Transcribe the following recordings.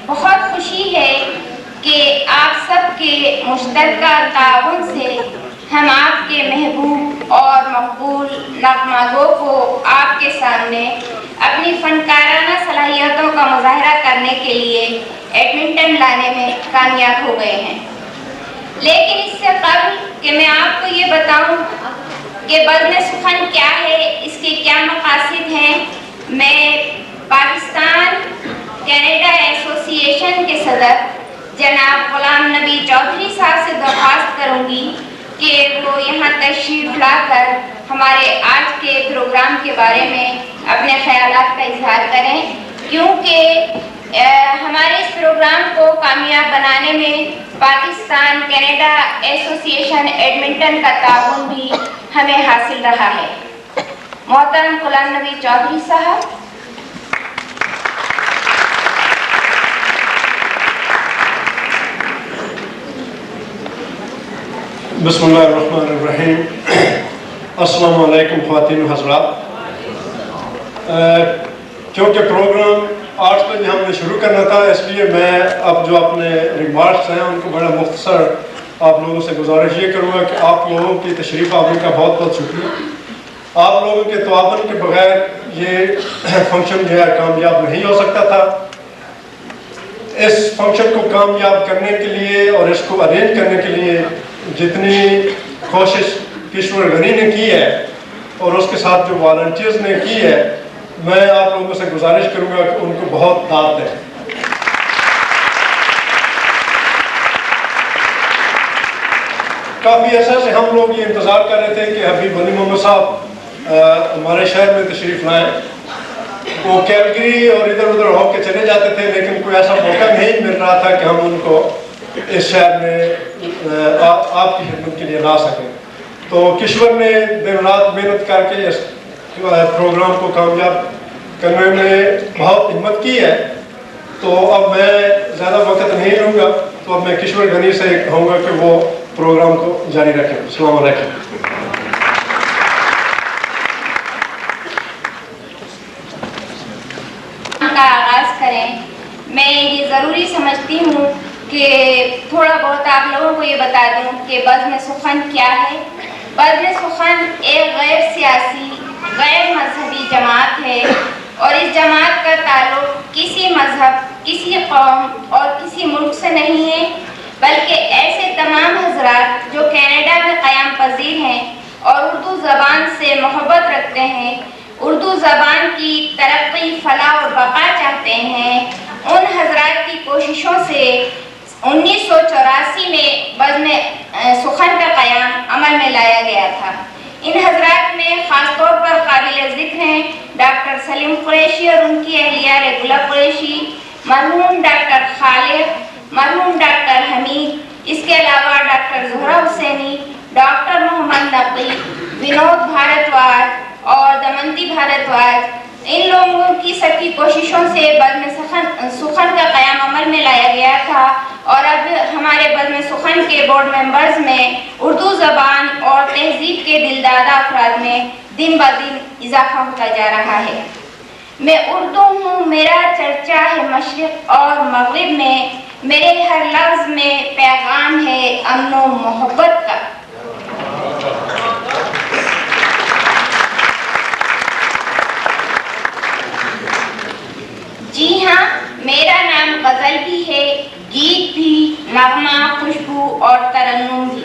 बहुत खुशी है कि आप सबके मुश्तरका ताउन से हम आपके महबूब और मकबूल नगमागो को आपके सामने अपनी फनकाराना सलाहियतों का मुजाहरा करने के लिए एडमिंटन लाने में कामयाब हो गए हैं। लेकिन इससे कबल कि मैं आपको ये बताऊं कि बज़्म-ए-सुखान क्या है, इसके क्या मकासद हैं, मैं पाकिस्तान कनाडा एसोसिएशन के सदर जनाब गुलाम नबी चौधरी साहब से दरख्वास्त करूंगी कि वो यहाँ तशरीफ लाकर हमारे आज के प्रोग्राम के बारे में अपने ख्यालात का इजहार करें, क्योंकि हमारे इस प्रोग्राम को कामयाब बनाने में पाकिस्तान कनाडा एसोसिएशन एडमिंटन का ताउन भी हमें हासिल रहा है। मोहतरम गुलाम नबी चौधरी साहब। बिस्मिल्लाहिर्रहमानिर्रहीम। अस्सलामु अलैकुम ख़वातीन हज़रात। क्योंकि प्रोग्राम 8 बजे हमने शुरू करना था, इसलिए मैं अब जो अपने रिमार्क्स हैं उनको बड़ा मुख्तसर आप लोगों से गुजारिश ये करूँगा कि आप लोगों की तशरीफ़ आने का बहुत बहुत शुक्रिया। आप लोगों के तवाबन के बगैर ये फंक्शन जो है कामयाब नहीं हो सकता था। इस फंक्शन को कामयाब करने के लिए और इसको अरेंज करने के लिए जितनी कोशिश किशोर गनी ने की है और उसके साथ जो वॉलंटियर्स ने की है, मैं आप लोगों से गुजारिश करूंगा कि उनको बहुत दाद दें। काफ़ी अर्सा से हम लोग ये इंतज़ार कर रहे थे कि हबीब वली मोहम्मद साहब हमारे शहर में तशरीफ़ लाएँ। वो कैलगरी और इधर उधर होकर चले जाते थे, लेकिन कोई ऐसा मौका नहीं मिल रहा था कि हम उनको इस शहर में आपकी खिदमत के लिए ला सकें। तो किश्वर ने दिन रात मेहनत करके इस प्रोग्राम को कामयाब करने में बहुत हिम्मत की है। तो अब मैं ज़्यादा वक्त नहीं लूँगा, तो अब मैं किश्वर गनी से कहूँगा कि वो प्रोग्राम को जारी रखें। अस्सलाम वालेकुम। का आगाज़ करें। मैं ये ज़रूरी समझती हूँ कि थोड़ा बहुत आप लोगों को ये बता दूँ कि बज़्म-ए-सुखान क्या है। बज़्म-ए-सुखान एक गैर सियासी, गैर मजहबी जमात है और इस जमात का ताल्लुक किसी मजहब, किसी कौम और किसी मुल्क से नहीं है, बल्कि ऐसे तमाम हजरात जो कनाडा में क़याम पज़ीर हैं और उर्दू ज़बान से मोहब्बत रखते हैं, उर्दू ज़बान की तरक्की, फलाह और बका चाहते हैं, उन हजरात की कोशिशों से 1984 में बज़्म-ए-सुखान का क़याम अमल में लाया गया था। इन हजरात में ख़ास तौर पर काबिल ज़िक्र हैं डॉक्टर सलीम कुरैशी और उनकी अहलिया रेगुला कुरैशी, मरहूम डॉक्टर खालिद, मरहूम डॉक्टर हमीद, इसके अलावा डॉक्टर ज़ोहरा हुसैनी, डॉक्टर मोहम्मद नकवी, विनोद भारद्वाज और दमंती भारद्वाज। इन लोगों की सबकी कोशिशों से बज़्म-ए-सुखान का क़याम अमल में लाया गया था और अब हमारे बज़्म-ए-सुखान के बोर्ड मेंबर्स में उर्दू ज़बान और तहज़ीब के दिलदादा अफराद में दिन ब दिन इजाफा होता जा रहा है। मैं उर्दू हूँ, मेरा चर्चा है मशरिक़ और मग़रिब में, मेरे हर लफ्ज़ में पैगाम है अमन व मोहब्बत का। जी हाँ, मेरा नाम गज़ल भी है, गीत भी, नगमा, खुशबू और तरन्नुम भी।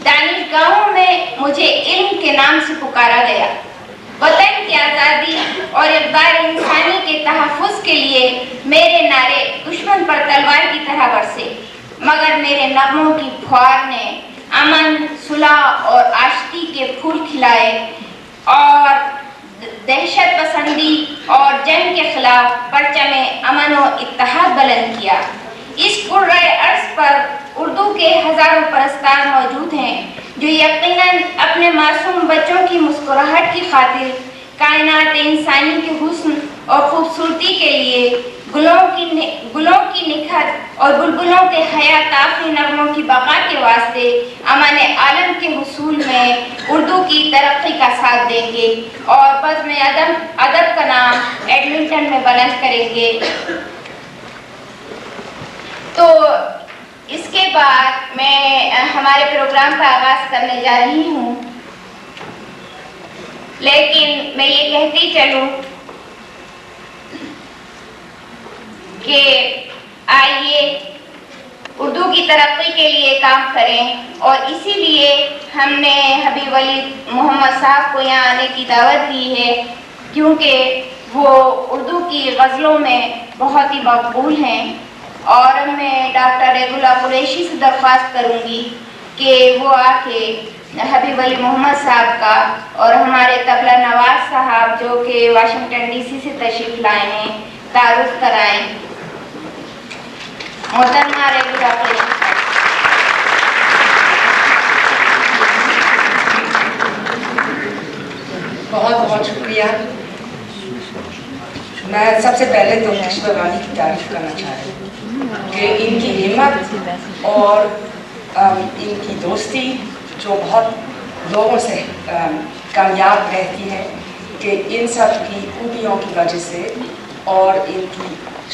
दानिशगाहों में मुझे इल्म के नाम से पुकारा गया। वतन की आज़ादी और इक़दार इंसानी के तहफ़्फ़ुज़ के लिए मेरे नारे दुश्मन पर तलवार की तरह बरसे, मगर मेरे नगमों की फुहार ने अमन, सुलह और आशिकी के फूल खिलाए और दहशत पसंदी और जंग के खिलाफ परचमे अमन और इत्तेहाद बुलंद किया। इस कुर्रे अर्ज़ पर उर्दू के हज़ारों परस्तार मौजूद हैं जो यकीनन अपने मासूम बच्चों की मुस्कुराहट की खातिर कायनात इंसानी के हुस्न और खूबसूरती के लिए गुलों की निखत और बुलबुलों के हयात-आफ़री नगमों की बका के वास्ते अमन आलम के हुसूल में उर्दू की तरक्की का साथ देंगे और बज़्म-ए-अदब का नाम एडमिंटन में बुलंद करेंगे। तो इसके बाद मैं हमारे प्रोग्राम का आगाज करने जा रही हूँ, लेकिन मैं ये कहती चलूँ कि आइए उर्दू की तरक्की के लिए काम करें, और इसीलिए हमने हबीब वली मोहम्मद साहब को यहाँ आने की दावत दी है, क्योंकि वो उर्दू की गज़लों में बहुत ही मकबूल हैं। और मैं डॉक्टर रेगुला कुरैशी से दरख्वास्त करूँगी कि वो आके हबीब वली मोहम्मद साहब का और हमारे तबला नवाज साहब जो कि वाशिंगटन डीसी से तशरीफ़ लाए हैं, तारुफ कराएँ। मोहतरमा रेगुला कुरैशी। बहुत बहुत शुक्रिया। मैं सबसे पहले तो किश्वर वाली की तारीफ करना चाह रही हूँ कि इनकी हिम्मत और इनकी दोस्ती जो बहुत लोगों से कामयाब रहती है, कि इन सब की खूबियों की वजह से और इनकी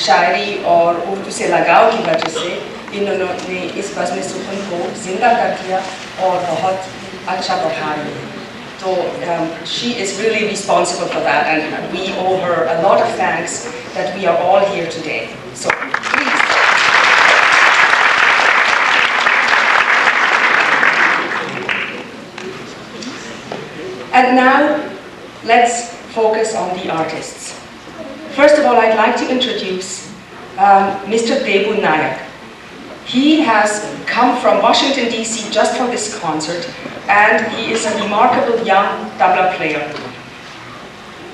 शायरी और उर्दू से लगाव की वजह से इन्होंने इस बज़्म-ए-सुखन को जिंदा कर दिया और बहुत अच्छा बढ़ा रही है। So she is really responsible for that, and we owe her a lot of thanks that we are all here today. So please. And now let's focus on the artists. First of all, I'd like to introduce Mr. Debu Nayak. He has come from Washington DC just for this concert, and he is a remarkable young tabla player.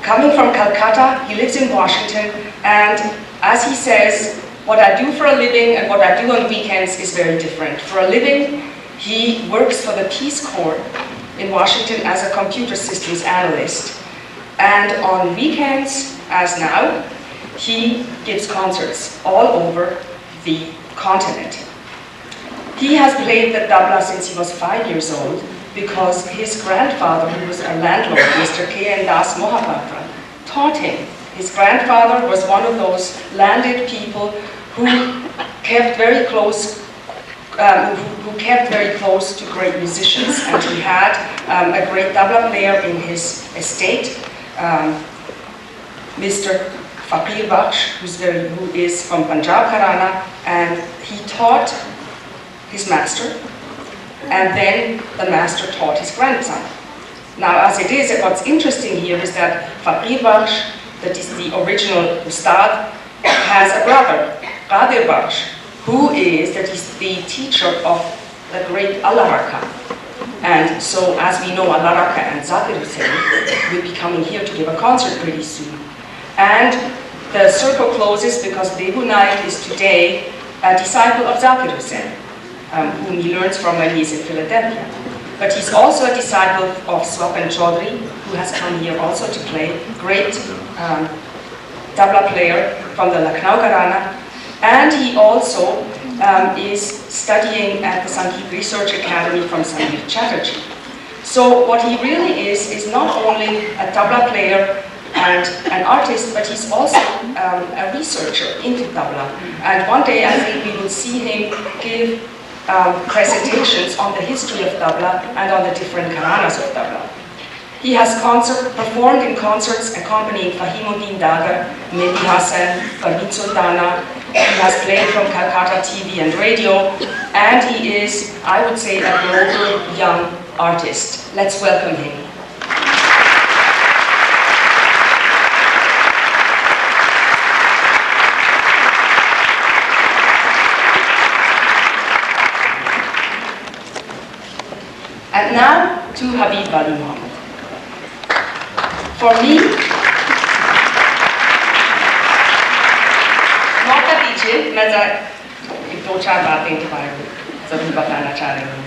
Coming from Calcutta, he lives in Washington, and as he says, what I do for a living and what I do on weekends is very different. For a living, he works for the Peace Corps in Washington as a computer systems analyst. And on weekends, as now, he gives concerts all over the continent. He has played the tabla since he was 5 years old because his grandfather, who was a landlord, Mr. K.N. Das Mohapatra, taught him. His grandfather was one of those landed people who kept very close to great musicians, and he had a great tabla player in his estate, Mr. Faqir Bakhsh, who is from Punjab Gharana, and he taught his master, and then the master taught his grandson. Now, as it is, what's interesting here is that Faqir Bakhsh, that is the original Ustad, has a brother, Qadir Bakhsh, who is the teacher of the great Allah Raka. And so, as we know, Allah Raka and Zakir Hussain will be coming here to give a concert pretty soon. And the circle closes because Debu Nayak is today a disciple of Zakir Hussain, whom he learns from when he's in Philadelphia. But he's also a disciple of Swapan Chaudhry, who has come here also to play, great tabla player from the Lucknow Gharana. And he also is studying at the Sangeet Research Academy from Sangeet Chatterjee. So what he really is not only a tabla player and an artist, but he's also a researcher into tabla. And one day I think we will see him give presentations on the history of tabla and on the different gharanas of tabla. He has performed in concerts accompanying Fahimuddin Dagar, Mehdi Hassan, Parveen Sultana. He has played from Calcutta TV and radio, and he is, I would say, a global young artist. Let's welcome him. And now to Habib Wali Mohammed. For me, मौका दीजिए, मैं दो चार बातें के बारे में ज़रूर बताना चाह रही हूँ.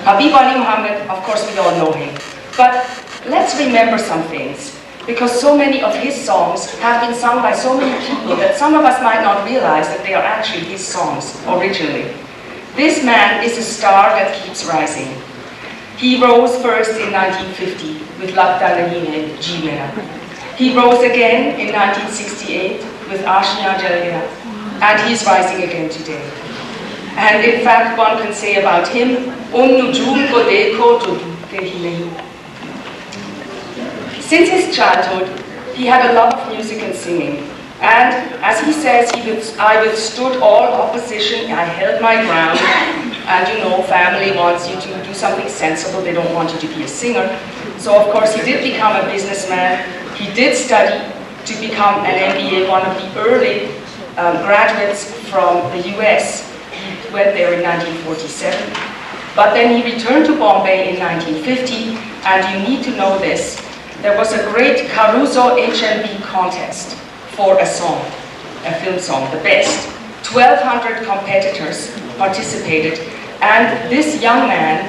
Habib Wali Mohammed, of course we all know him, but let's remember some things, because so many of his songs have been sung by so many people that some of us might not realize that they are actually his songs originally. This man is a star that keeps rising. He rose first in 1950 with Lagta Nahi Hai Ji Mera. He rose again in 1968 with Ashna Jal Gaya. and he's rising again today. And in fact, one can say about him, "Un nujum ko dekho to dubte hi nahi." Since his childhood, he had a love of music and singing. And as he says, I withstood all opposition, I held my ground. And you know, family wants you to do something sensible, they don't want you to be a singer. So of course he did become a businessman. He did study to become an MBA, one of the early graduates from the US. He went there in 1947. But then he returned to Bombay in 1950, and you need to know this. There was a great Caruso HMB contest for a song, a film song, the best. 1,200 competitors participated, and this young man,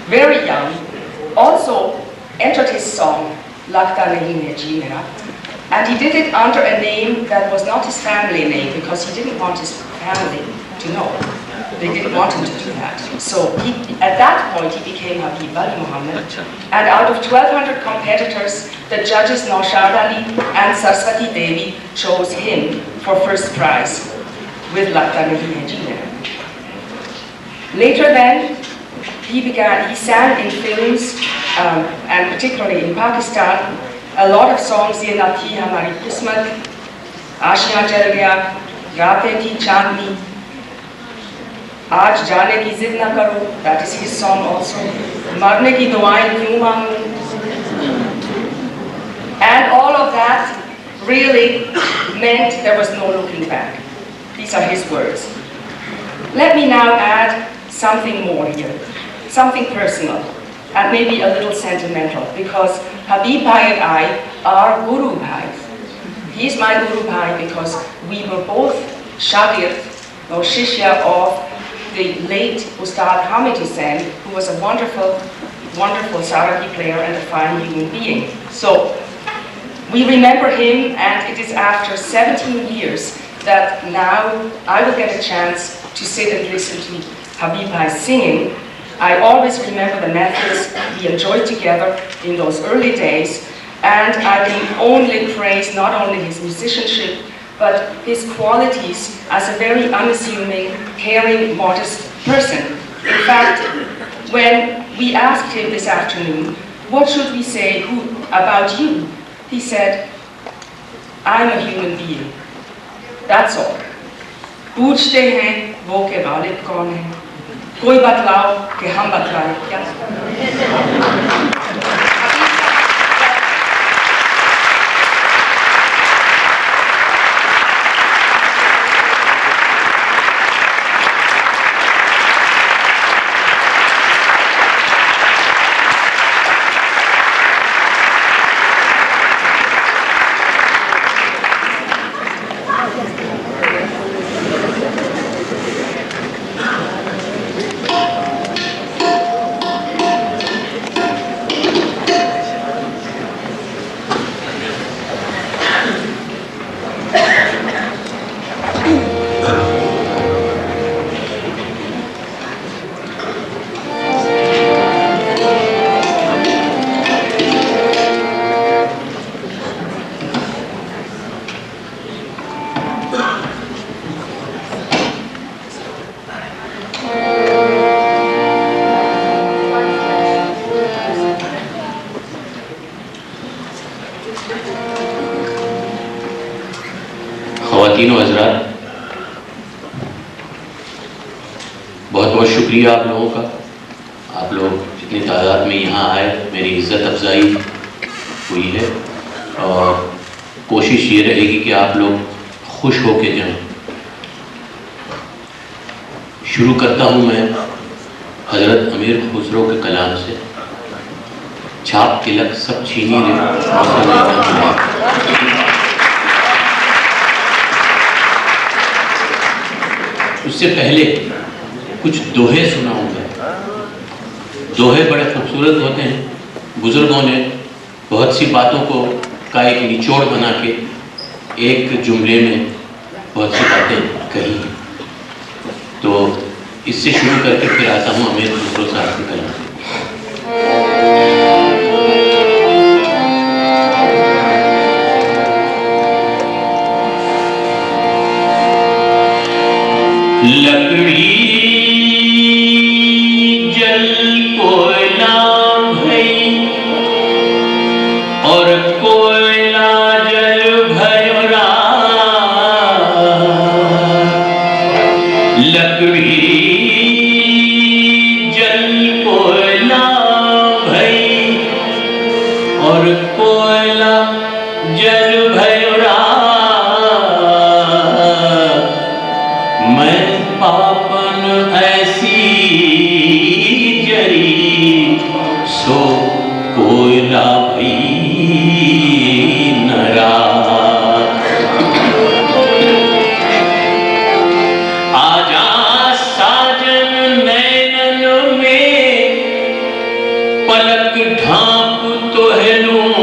very young, also entered his song, Lagta Nahi Hai Ji Mera, and he did it under a name that was not his family name, because he didn't want his family to know. They didn't want him to do that. So at that point, he became Habib Wali Muhammad. And out of 1,200 competitors, the judges Naushad Ali and Saraswati Devi chose him for first prize with Lagta Nahi Hai Ji Mera. Later then, he sang in films, and particularly in Pakistan, a lot of songs, Ye Na Thi Hamari Qismat, Aashiyan Jal Gaya, Raatein Thi Chandni, Aaj Jaane Ki Zid Na Karo, that is his song also, Marne Ki Duaein Kyun Mangu. And all of that really meant there was no looking back. These are his words. Let me now add something more here, something personal, and maybe a little sentimental, because Habib Bhai and I are Guru Bhai. He's my Guru Bhai because we were both Shagird, or Shishya of the late Ustad Hamid Hussain, who was a wonderful, wonderful Saragi player and a fine human being. So we remember him, and it is after 17 years that now I will get a chance to sit and listen to Habib Bhai singing. I always remember the methods we enjoyed together in those early days, and I can only praise not only his musicianship, but his qualities as a very unassuming, caring, modest person. In fact, when we asked him this afternoon, what should we say about you? He said, I'm a human being. That's all. पूछते हैं वो के वालिद कौन है? कोई बतलाओ कि हम बतलाएं क्या? ख़वातीनो हज़रात, बहुत बहुत शुक्रिया आप लोगों का। आप लोग जितनी तादाद में यहाँ आए, मेरी इज़्ज़त अफजाई हुई है और कोशिश ये रहेगी कि आप लोग खुश होके जाएं। शुरू करता हूँ मैं हज़रत अमीर खुसरो के कलाम से। छाप तिलक सब छीनी ले, उससे पहले कुछ दोहे सुनाऊंगा। दोहे बड़े खूबसूरत होते हैं। बुजुर्गों ने बहुत सी बातों को का एक निचोड़ बना के एक जुमले में बहुत सी बातें कही हैं। तो इससे शुरू करके फिर आता हूँ अमीर खुसरो साहब के कलाम से। लकड़ी जल कोयला भई और कोयला जल भयो रात। लकड़ी जल कोयला भई और कोयला जल भयो रात। मैं पापन ऐसी जरी सो कोयला भई न रात। आजा साजन नैनन में पलक ढांप तोहे लूं।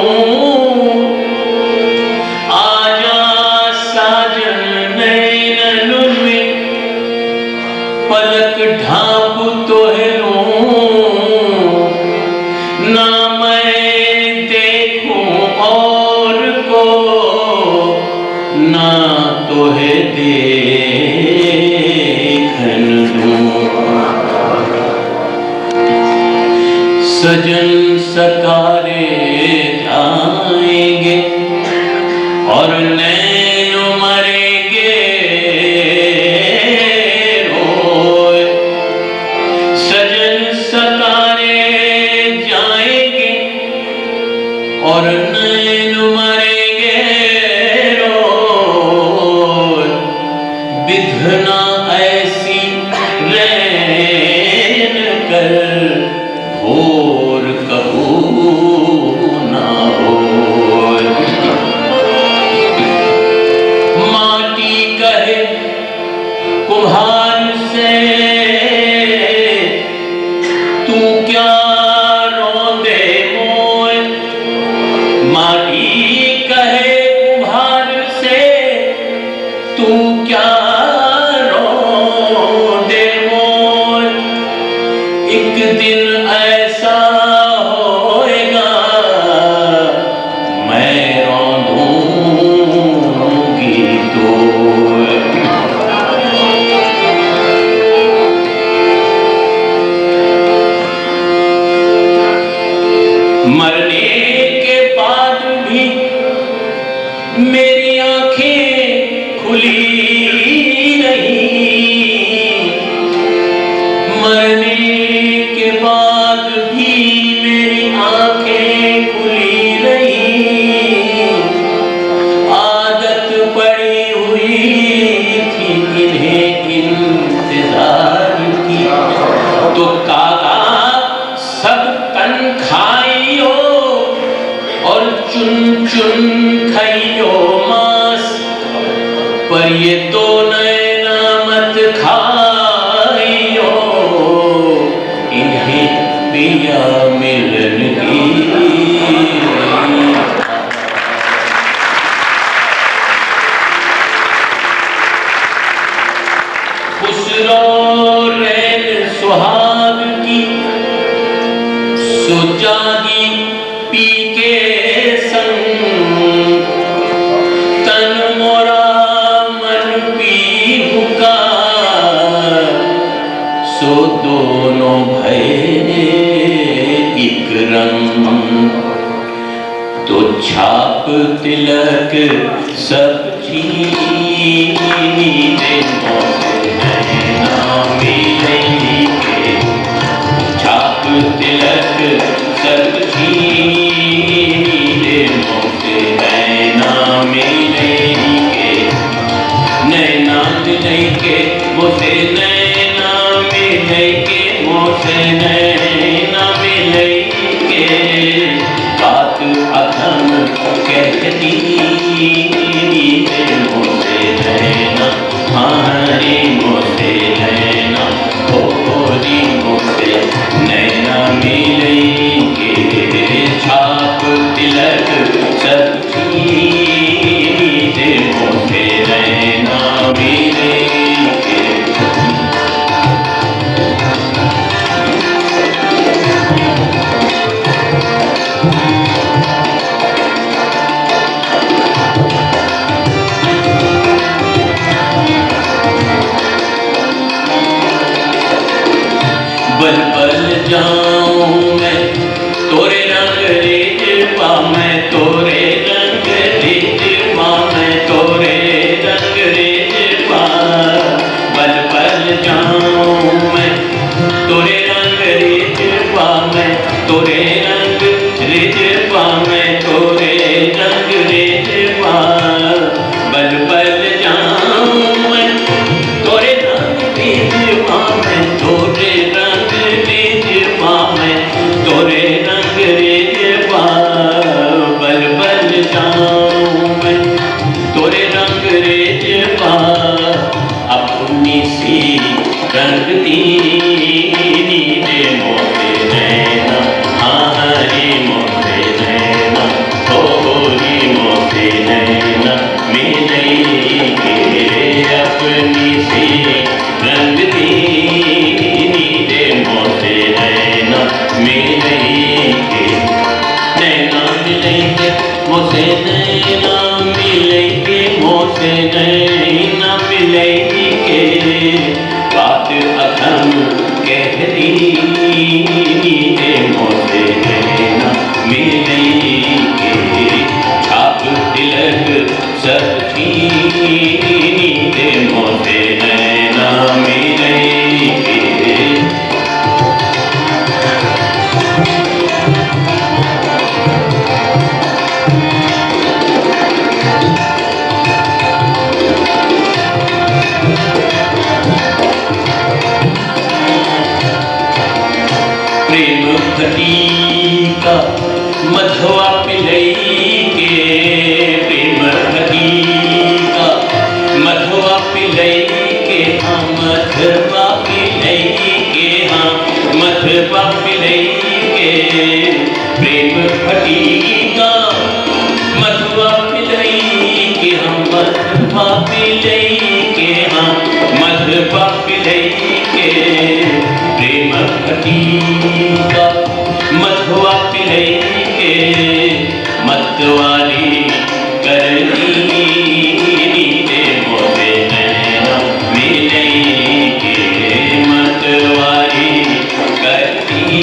आजा साजन नैनन में पलक ढांप तोहे लूं। ना मैं देखूं और को ना तोहे देखन दूं। सजन सकारे जाएंगे और नैन मरेंगे रोए। सजन सकारे जाएंगे और नैन मरेंगे रोए। विधना ऐसी रैन कर भोर कबू ना होए। माटी कहे कुम्हार से तू क्या रोंदे मोए। माटी कहे कुम्हार से तू क्या रोंदे मोए। एक दिन ऐसा होएगा मैं रोंदूंगी तो। मरने के बाद भी मेरी आंखें खुली रही। मरने के बाद भी मेरी आंखें खुली रही। आदत पड़ी हुई थी इन्हें इंतजार की। तो कागा सब तन खाइयो और चुन चुन खाइयो मांस। पर ये तो नैना मत खाइयो इन्हें पिया मिलन की। खुसरो रैन सुहाग की सुजागी पी के संग। तन मोरा मन पी हुका सो दोनों भये एक रंग। तो छाप तिलक सब चीनी दे नैना मिलेंगे। छाप तिलक सब चीनी दे नैना मिलेंगे। नैना मिलेंगे मोसे नैना मिलेंगे मोसे नैना मिलेंगे। बात अधम कहती मोसे नैना हमारे रंगती नीले मोटे नैना, हाँ रे मोटे नैना, हो रे मोटे नैना, मिले के अपनी सी रंगती नीले मोटे नैना, मिले के नैना मिलेंगे मोसे नैना, मिलेंगे मोसे नैना, मिलेंगे बात अधम कहती नीले मोसे नैना, मिलेंगे छाप तिलक सब नीले मोसे नैना, मिलेंगे प्रेम घटिका मधवा पिलैके, प्रेम घटिका मधवा पिलैके, हाँ मधवा पिलैके, हाँ मधवा पिलैके, प्रेम घटिका मधवा पिलैके, हाँ मधवा पिलैके, हाँ मधवा पिलैके, प्रेम घटिका मधवा पिलैके, मतवाली करनी नीले मोटे नैना, मिलेंगे मतवाली करनी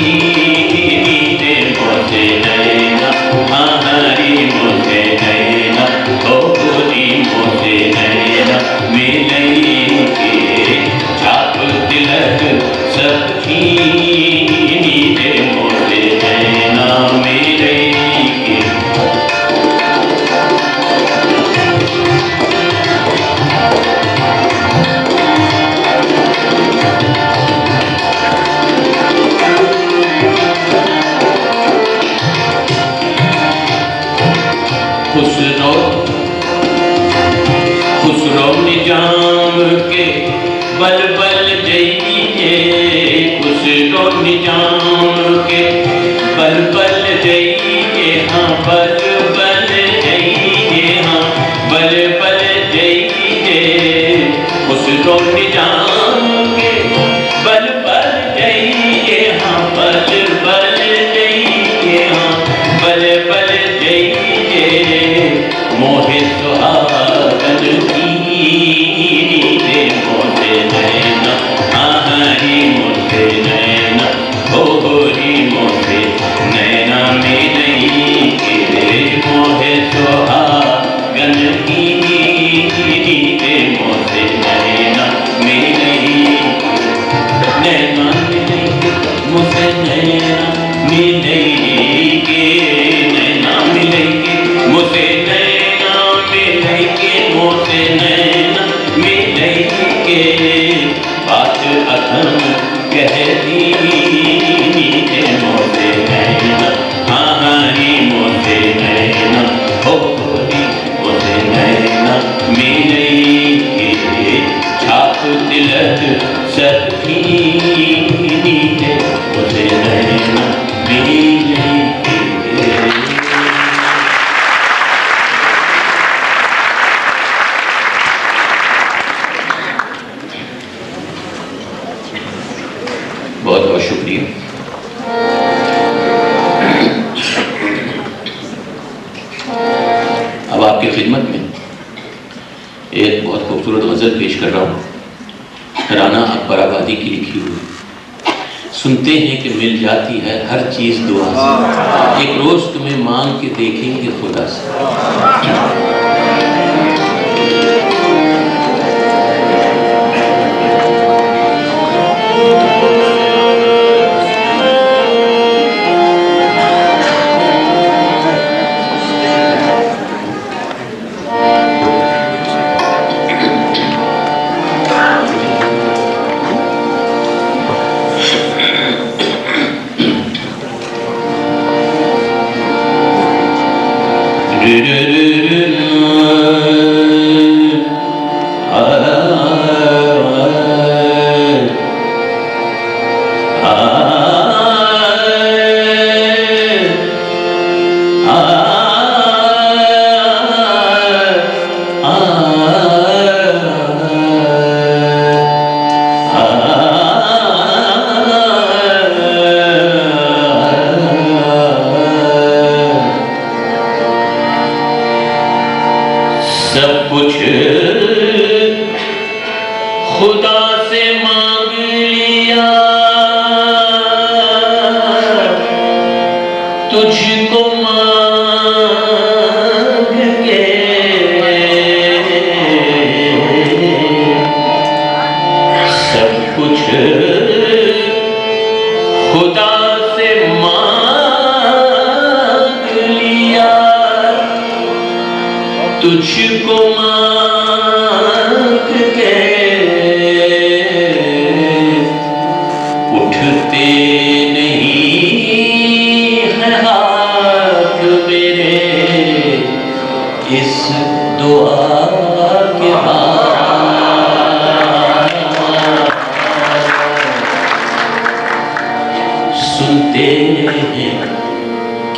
नीले मोटे नैना, हाँ रे मोटे नैना, हो रे मोटे नैना, मिलेंगे छाप तिलक सब नीले मोटे नैना, मिलेंगे खुसरो खुसरो निजाम के बल बल जइए, खुसरो निजाम के बल बल जइए, हाँ बल बल जइए, हाँ बल बल जइए, खुसरो निजाम के बल बल जइए, हाँ बल बल जइए, हाँ बल बल जइए, मोहे सुहागन की नीले मोटे नैना, हाँ रे मोटे नैना, हो रे मोटे नैना, मिलेंगे मोहे सुहागन की नीले मोटे नैना, मिलेंगे नैना, मिलेंगे मोसे नैना, मिलेंगे नैना, मिलेंगे मोसे नैना, मिलेंगे मोसे नैना, मिलेंगे बात अधम कहती नीले मोसे नैना, हाँ रे मोसे नैना, हो रे मोसे नैना, मिलेंगे छाप तिलक सब नीले मोसे नैना, मिलेंगे। बहुत बहुत शुक्रिया। अब आपकी खिदमत में एक बहुत खूबसूरत गज़ल पेश कर रहा हूँ, राना अकबर आबादी की लिखी हुई। सुनते हैं कि मिल जाती है हर चीज़ दुआ से, एक रोज़ तुम्हें मांग के देखेंगे खुदा से। Did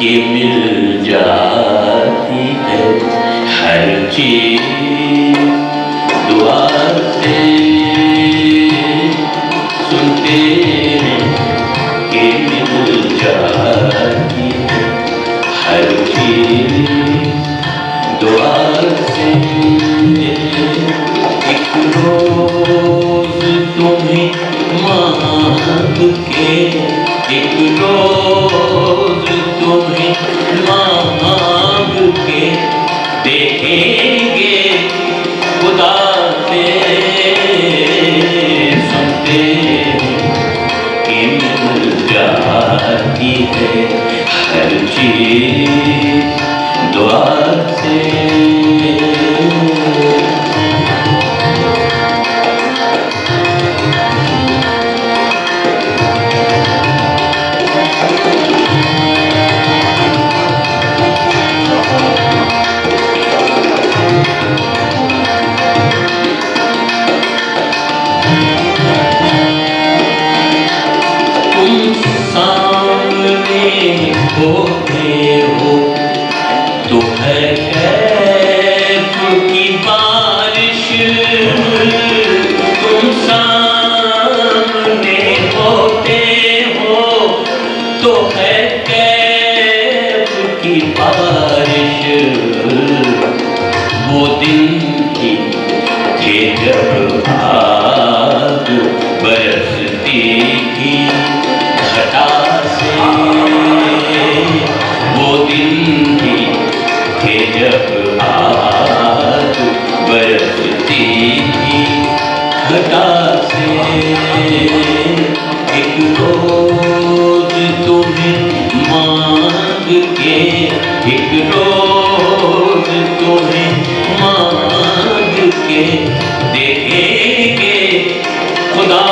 कि मिल जाती है हर चीज दुआ से सुनते हैं कि मिल जाती है हर चीज दुआ से। एक रोज तुम्हें मांग के, एक रोज तुम्हें मांग के देखेंगे खुदा से, सुनते कि मिल जाती है हर चीज दुआ से। होते हो तो है कैफ की बारिश, तुम सामने होते हो तो है कैफ की बारिश। वो दिन ही थे जब आग बरसती थी घटा से, वो दिन ही थे जब आग बरसती थी घटा से। एक रोज तुम्हें मांग के, एक रोज तुम्हें मांग के देखेंगे खुदा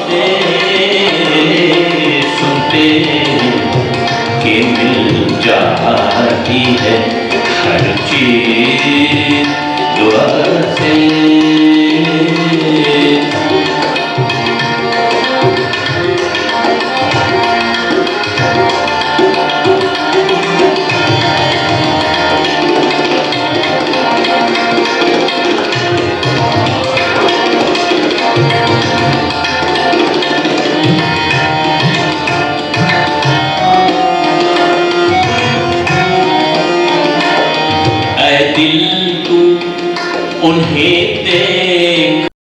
से, सुनते कि मिल जाती है हर चीज